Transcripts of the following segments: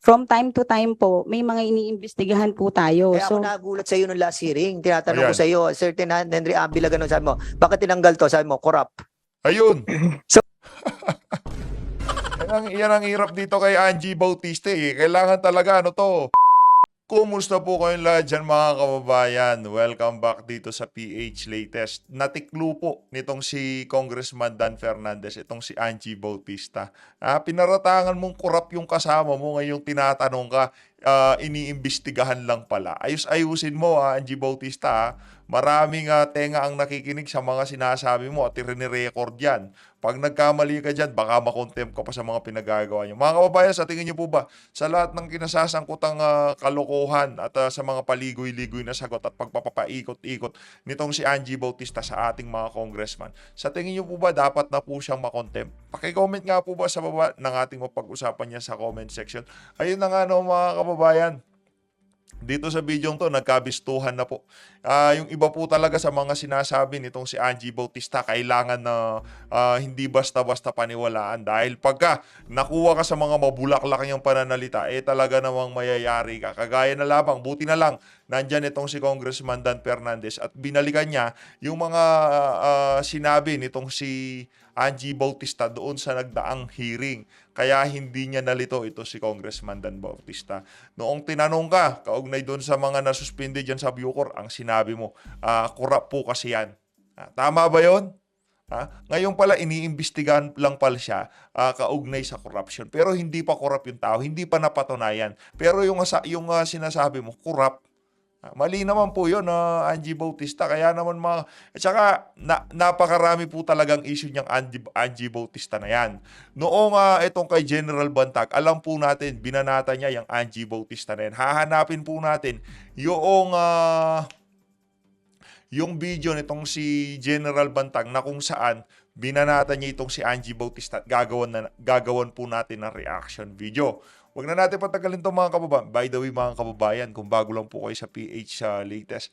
from time to time po, may mga iniimbestigahan po tayo. Kaya ako So, nagulat sa iyo nung last hearing. Tinatanong ko Ayan. sa iyo, certain Henry Abila, ganun, sabi mo, bakit tinanggal to? Sabi mo, corrupt. Ayun. So- yan ang hirap dito kay Angie Bautista eh. Kailangan talaga ano to. Kumusta po kayong lahat dyan mga kababayan? Welcome back dito sa PH Latest. Natiklo po nitong si Congressman Dan Fernandez, itong si Angie Bautista. Pinaratangan mong korap yung kasama mo, ngayong tinatanong ka, iniimbestigahan lang pala. Ayusin mo Angie Bautista. Maraming tenga ang nakikinig sa mga sinasabi mo at rini-record yan. Pag nagkamali ka dyan, baka makontempt ka pa sa mga pinagagawa nyo. Mga kababayan, sa tingin nyo po ba, sa lahat ng kinasasangkutang kalokohan at sa mga paligoy-ligoy na sagot at pagpapaikot-ikot nitong si Angie Bautista sa ating mga congressman, sa tingin nyo po ba dapat na po siyang makontempt? Paki-comment nga po ba sa baba ng ating mapag-usapan niya sa comment section. Ayun na nga no mga kababayan. Dito sa video to, nagkabistuhan na po. Yung iba po talaga sa mga sinasabi nitong si Angie Bautista, kailangan na hindi basta-basta paniwalaan. Dahil pagka nakuha ka sa mga mabulaklak niyang pananalita, talaga namang mayayari ka. Kagaya na lamang, buti na lang, nandyan itong si Congressman Dan Fernandez at binalikan niya yung mga sinabi nitong si Angie Bautista doon sa nagdaang hearing. Kaya hindi niya nalito ito si Congressman Dan Bautista. Noong tinanong ka, kaugnay doon sa mga nasuspindi dyan sa Bucor, ang sinabi mo, korap po kasi yan. Tama ba yon? Ngayon pala, iniimbestigahan lang pala siya kaugnay sa corruption. Pero hindi pa korap yung tao, hindi pa napatunayan. Pero yung sinasabi mo, korap. Mali naman po yun, Angie Bautista. Kaya naman at saka, napakarami po talagang issue niyang Angie Bautista na yan. Noong itong kay General Bantag, alam po natin, binanata niya yung Angie Bautista na yan. Hahanapin po natin yung video nitong si General Bantag na kung saan binanata niya itong si Angie Bautista at gagawan po natin ng reaction video. Huwag na natin patagalin itong mga kababayan. By the way mga kababayan, kung bago lang po kayo sa PH Latest,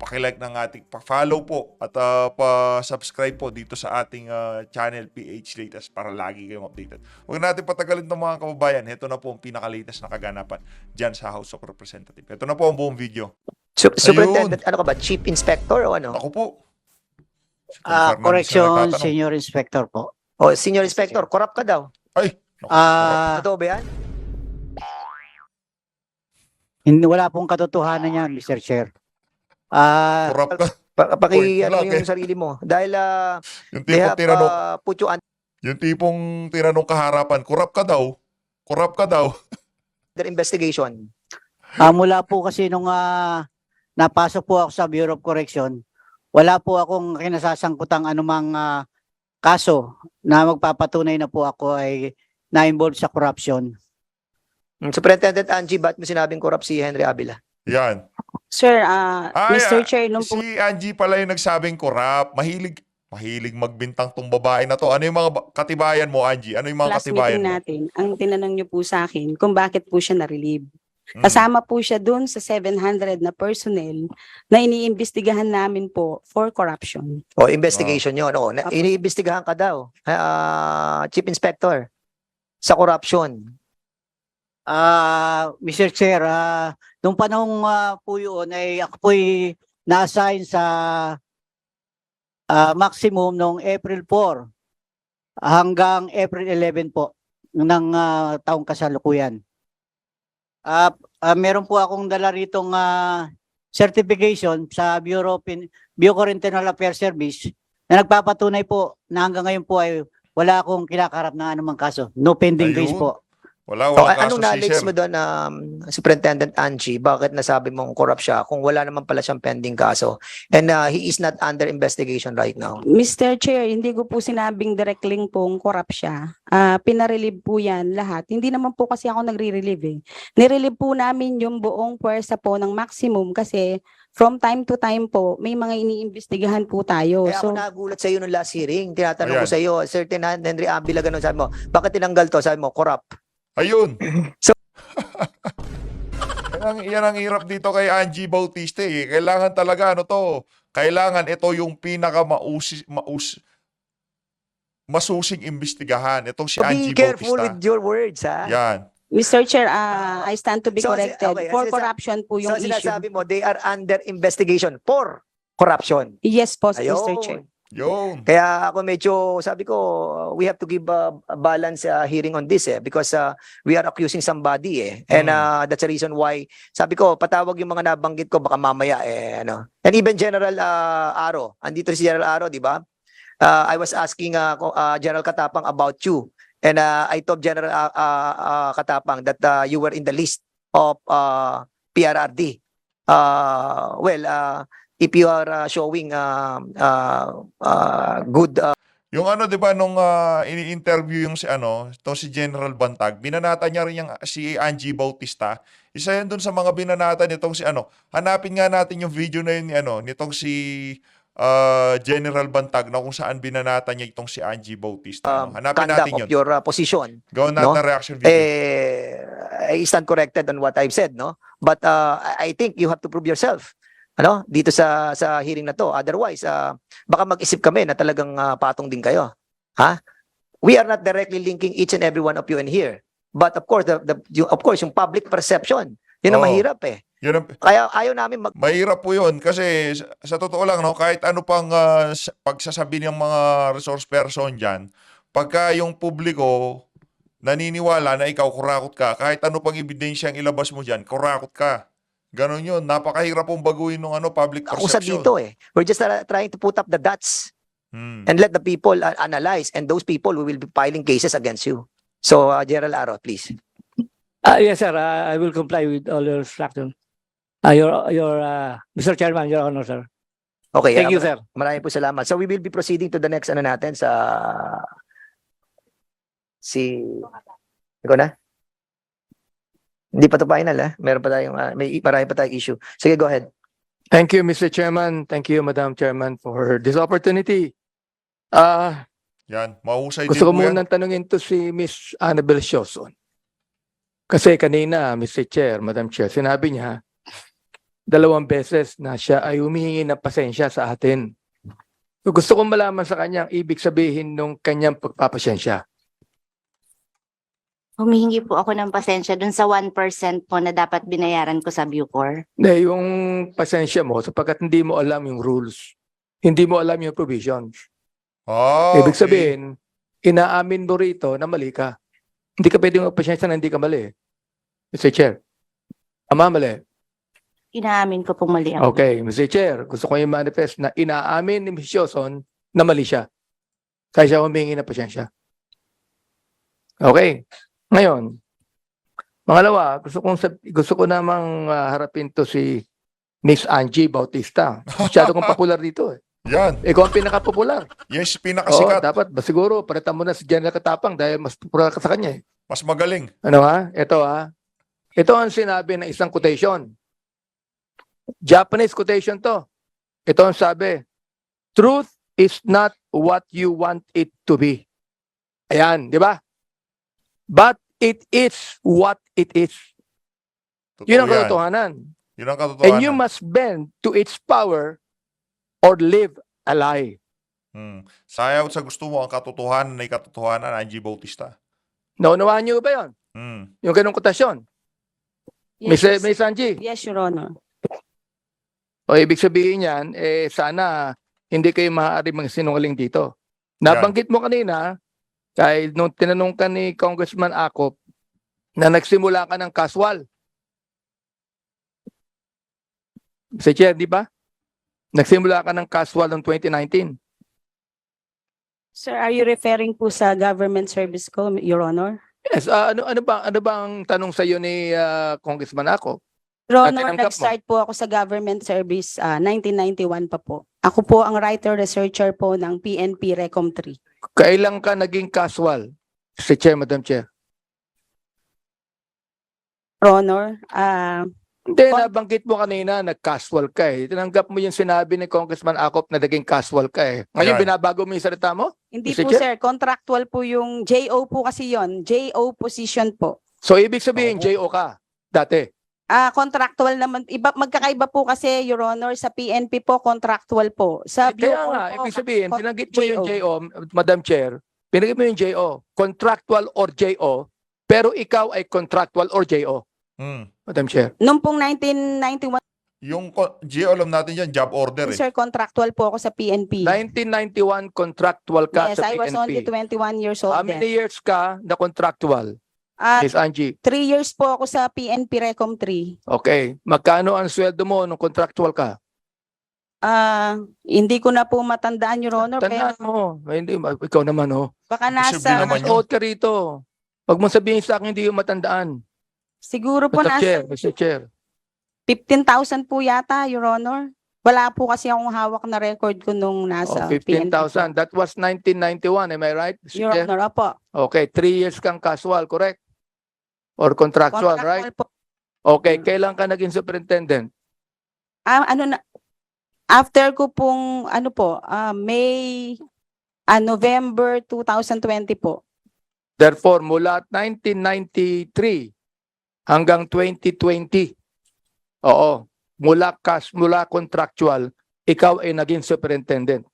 pakilike ng ating, pa-follow po at pa-subscribe po dito sa ating channel PH Latest para lagi kayong updated. Huwag na natin patagalin itong mga kababayan. Ito na po ang pinaka-latest na kaganapan dyan sa House of Representatives. Ito na po ang buong video. Superintendent, ano ka ba? Chief Inspector o ano? Ako po. Si Tol Fernandez na Correction, nagtatanong. Senior Inspector po. O, Senior Inspector, corrupt ka daw. Ay! Totoo ba yan? Wala pong katotohanan yan, Mr. Chair. Corrupt ka. Paki, ano Wala, yung sarili mo. Dahil Yung they tipong have tinanong, put you yung tipong tinanong kaharapan, corrupt ka daw. Corrupt ka daw. under investigation. Mula po kasi nung napasok po ako sa Bureau of Correction, wala po akong kinasasangkutang anumang kaso na magpapatunay na po ako ay na-involved sa corruption. Superintendent Angie, ba't mo sinabing corrupt si Henry Abila? Yan. Sir, Ay, Mr. Chair, nung po, Si Angie pala yung nagsabing corrupt. Mahilig magbintang tong babae na to. Ano yung mga katibayan mo, Angie? Ano yung mga last katibayan meeting mo? natin, ang tinanong niyo po sa akin kung bakit po siya na-relieve. Mm. Kasama po siya dun sa 700 na personnel na iniimbestigahan namin po for corruption. O, investigation yun. O, Apo. iniimbestigahan ka daw. Chief Inspector, sa corruption. Mr. Chair, nung panahon po yun ay ako po'y na-assign sa maximum noong April 4 hanggang April 11 po ng taong kasalukuyan. Meron po akong dala ritong certification sa Bureau of Internal Affairs Service na nagpapatunay po na hanggang ngayon po ay wala akong kinakarap na anumang kaso. No pending case Ayun. po. Wala O, kaso anong si knowledge Sir. mo doon, Superintendent Angie? Bakit nasabi mong corrupt siya kung wala naman pala siyang pending kaso? And he is not under investigation right now. Mr. Chair, hindi ko po sinabing direct link pong corrupt siya. Pinarelieve po yan lahat. Hindi naman po kasi ako nagre-relieve eh. Nirelieve po namin yung buong pwersa po ng maximum kasi from time to time po, may mga iniimbestigahan po tayo. Kaya ako So, nagulat sa iyo nung last hearing. Tinatanong ko Ayan. sa iyo, certain Henry Abila, ganun, sabi mo, bakit tinanggal to? Sabi mo, corrupt. Ayun. So- yan ang hirap dito kay Angie Bautista eh. Kailangan talaga kailangan ito yung masusing imbestigahan. Itong si So be Angie careful Bautista. with your words, ha? Yan. Mr. Chair, I stand to be So, corrected. okay, For sinasa- corruption po So yung issue. sinasabi mo, they are under investigation for corruption. Yes po, Mr. Chair. Ayun. Yun. Kaya ako medyo, sabi ko, we have to give a balance hearing on this because we are accusing somebody And that's the reason why, sabi ko, patawag yung mga nabanggit ko, baka mamaya ano. And even General Aro, andito si General Aro, di ba? I was asking General Katapang about you. And I told General Katapang that you were in the list of PRRD. If you are showing good Yung ano, 'di ba, nung ini-interview yung si General Bantag, binanata niya rin yung si Angie Bautista. Isa yan dun sa mga binanata nitong si hanapin nga natin yung video na yun ni nitong si General Bantag na kung saan binanata niya itong si Angie Bautista. Hanapin conduct natin of yun. your position. Gawin natin no? na reaction video. I stand corrected on what I've said, no? But I think you have to prove yourself. Dito sa hearing na to. Otherwise, baka mag-isip kami na talagang patong din kayo. Ha? We are not directly linking each and every one of you in here. But of course, yung public perception, yun ang Oo. mahirap Yun ang, Kaya ayaw namin mahirap po yun kasi sa totoo lang, no, kahit ano pang pagsasabi ng mga resource person dyan, pagka yung publiko naniniwala na ikaw kurakot ka, kahit ano pang ebidensya ang ilabas mo dyan, kurakot ka. Ganon yun. Napakahirap pong baguhin ng public ako sa perception. dito We're just trying to put up the dots and let the people analyze, and those people who will be filing cases against you. So, General Aro, please. Yes, sir. I will comply with all your instructions. Mr. Chairman, Your Honor, sir. Okay. Thank you, sir. Maraming po salamat. So, we will be proceeding to the next natin sa Ikaw na? Hindi pa ito final, Meron pa tayong, marami pa tayong issue. Sige, go ahead. Thank you, Mr. Chairman. Thank you, Madam Chairman, for this opportunity. Yan. Mahusay Gusto ko din po yan. munang tanungin to si Miss Annabel Sioson. Kasi kanina, Mr. Chair, Madam Chair, sinabi niya, 2 beses na siya ay humihingi ng pasensya sa atin. So gusto kong malaman sa kanya ang ibig sabihin ng kanyang pagpapasensya. Humihingi po ako ng pasensya dun sa 1% po na dapat binayaran ko sa Bucor. Na yung pasensya mo sapagkat hindi mo alam yung rules. Hindi mo alam yung provisions. Ibig Okay. sabihin, inaamin mo rito na mali ka. Hindi ka pwedeng magpasensya na hindi ka mali. Mr. Chair. Ama, mali. Inaamin ko pong mali ako. Okay, Mr. Chair. Gusto ko yung manifest na inaamin ni Ms. Sioson na mali siya. Kaya siya humingi ng pasensya. Okay. Ngayon, pangalawa, gusto ko namang harapin to si Miss Angie Bautista. Masyado kong popular dito Yan. Ikaw ang pinaka-popular. Yes, Oo, pinakasikat. dapat ba siguro palitan mo na si General Katapang dahil mas popular ka sa kanya Mas magaling. Ano Ito Ito ang sinabi ng isang quotation. Japanese quotation to. Ito ang sabi, truth is not what you want it to be. Ayan, di ba? But it is what it is. Totoo Yun ang yan. katotohanan. Yun ang katotohanan. And you must bend to its power or live a lie. Sayaw sa gusto mo ang katotohanan na katotohanan, Angie Bautista. Naunawaan niyo ba yun? Yung ganong kotasyon? Yes, Miss Angie? yes, Your Honor. O ibig sabihin yan, sana hindi kayo maaari magsinungaling dito. Nabanggit mo kanina, kahit nung tinanong ka ni Congressman Acop, na nagsimula ka ng casual. Mr. Chair, di ba? Nagsimula ka ng casual noong 2019. Sir, are you referring po sa government service ko, Your Honor? Yes, ano bang tanong sa iyo ni Congressman Acop? Your At Honor, tinanggap mo? nag-start po ako sa government service 1991 pa po. Ako po ang writer-researcher po ng PNP Recom 3. Kailan ka naging casual? Mr. Chair, Madam Chair. Your Honor, Hindi, nabanggit mo kanina, nag-casual ka Tinanggap mo yung sinabi ni Congressman Acop na naging casual ka Ngayon, Yan. binabago mo yung salita mo? hindi Mr. po Chair? sir, contractual po yung JO po kasi yon, JO position po. So, ibig sabihin, Oo. JO ka dati. Contractual naman, magkakaiba po kasi, Your Honor, sa PNP po, contractual po. Sa Kaya Bucor nga, po, ibig sabihin, con- pinanggit mo yung JO. JO, Madam Chair, pinanggit mo yung JO, contractual or JO, Pero ikaw ay contractual or JO, Hmm. Madam Chair. Noong pong 1991, Yung GO, alam natin yan, job order eh. sir, contractual po ako sa PNP. 1991 contractual ka Yes, sa I was only PNP. 21 years How old many then. years ka na contractual, At Miss Angie? 3 years po ako sa PNP Recom 3. Okay. Magkano ang sweldo mo nung contractual ka? Hindi ko na po matandaan, Your Honor, pero Tandaan mo. Hindi, ikaw naman, oh. baka Imposible nasa, naman yun. Oath ka rito. Wag mo sabihin sa akin hindi yung matandaan. siguro po Mr. Chair, nasa Mr. Chair. 15,000 po yata, Your Honor. Wala po kasi akong hawak na record ko nung nasa Oh, PNP. 15,000. That was 1991. Am I right, Mr. Your Chair? Honor, opo. Okay. 3 years kang casual, correct? Or contractual, right? Contractual po. Okay. Kailan ka naging superintendent? After ko pong, November 2020 po. Therefore, mula 1993 hanggang 2020, oo, mula contractual, ikaw ay naging superintendent.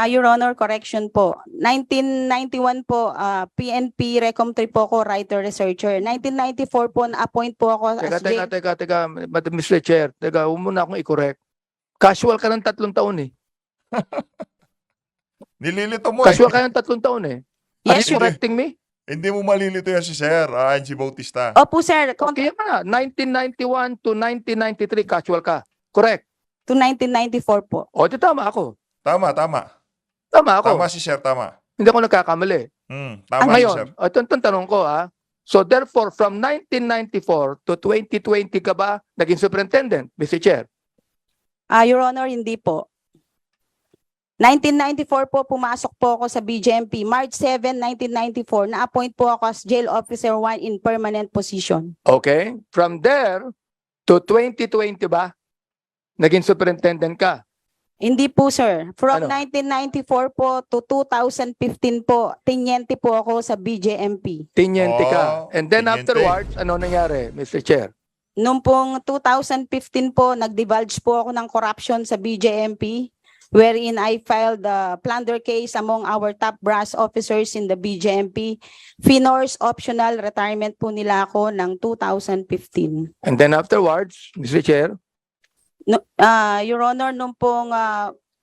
Your Honor, correction po. 1991 po, PNP Recom 3 po ako, writer-researcher. 1994 po, na-appoint po ako as Teka, Madam Mr. Chair, huwag mo na akong i-correct. Casual ka ng 3 taon eh. Nililito mo Casual eh. ka ng 3 taon eh. Are Yes, you correcting me? Hindi mo malilito yan si Sir, Angie Bautista. Opo, sir. Okay na, 1991 to 1993 casual ka. Correct. To 1994 po. O, di tama ako. Tama. Tama ako. Tama si Sir, tama. Hindi ako nagkakamali. Tama si Ngayon, Sir. itong tanong ko so therefore, from 1994 to 2020 ka ba naging superintendent, Mr. Chair? Your Honor, hindi po. 1994 po, pumasok po ako sa BJMP. March 7, 1994, na-appoint po ako as Jail Officer 1 in permanent position. Okay. From there to 2020 ba, naging superintendent ka? Hindi po, sir. From Ano? 1994 po to 2015 po, tinyente po ako sa BJMP. Tinyente ka. Oh, And then tinyente. afterwards, ano nangyari, Mr. Chair? Noong pong 2015 po, nag-divulge po ako ng corruption sa BJMP, wherein I filed a plunder case among our top brass officers in the BJMP. Finors optional retirement po nila ako ng 2015. And then afterwards, Mr. Chair, No, Your Honor, nung pong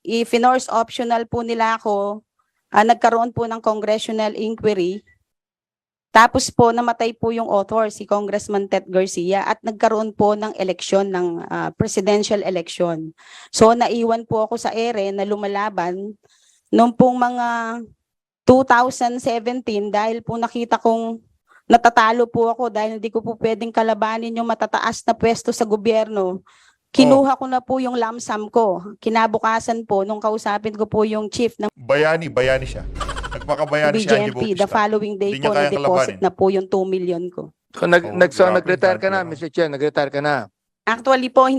i-finors optional po nila ako, nagkaroon po ng congressional inquiry. Tapos po namatay po yung author, si Congressman Ted Garcia, at nagkaroon po ng eleksyon, ng presidential election. So naiwan po ako sa ere na lumalaban nung pong mga 2017 dahil po nakita kong natatalo po ako dahil hindi ko po pwedeng kalabanin yung matataas na pwesto sa gobyerno. Kinuha ko na po yung lump sum ko. Kinabukasan po, nung kausapin ko po yung chief ng Bayani siya. Nagpakabayani si Angie BJMP, Bautista. the following day Hindi po, niya kayang na-deposit kalabanin. na po yung 2 million ko. so, grabe, nag-retire ka na, grabe. Mr. Chair, nag-retire ka na. Actually po,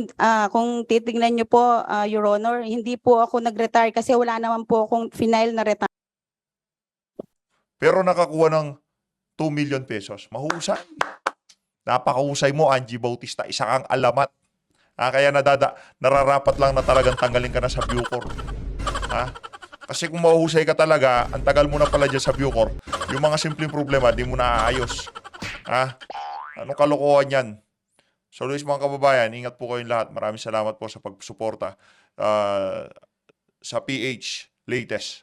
kung titignan nyo po, Your Honor, hindi po ako nag-retire kasi wala naman po akong final na retire. Pero nakakuha ng 2 million pesos. Mahusay. Napakahusay mo, Angie Bautista. Isa kang alamat. Kaya nararapat lang na talagang tanggalin ka na sa Bucor. Kasi kung mahusay ka talaga, ang tagal mo na pala dyan sa Bucor, yung mga simpleng problema, di mo na aayos. Anong kalokohan yan? So, Luis, mga kababayan, ingat po kayong lahat. Maraming salamat po sa pagsuporta sa PH Latest.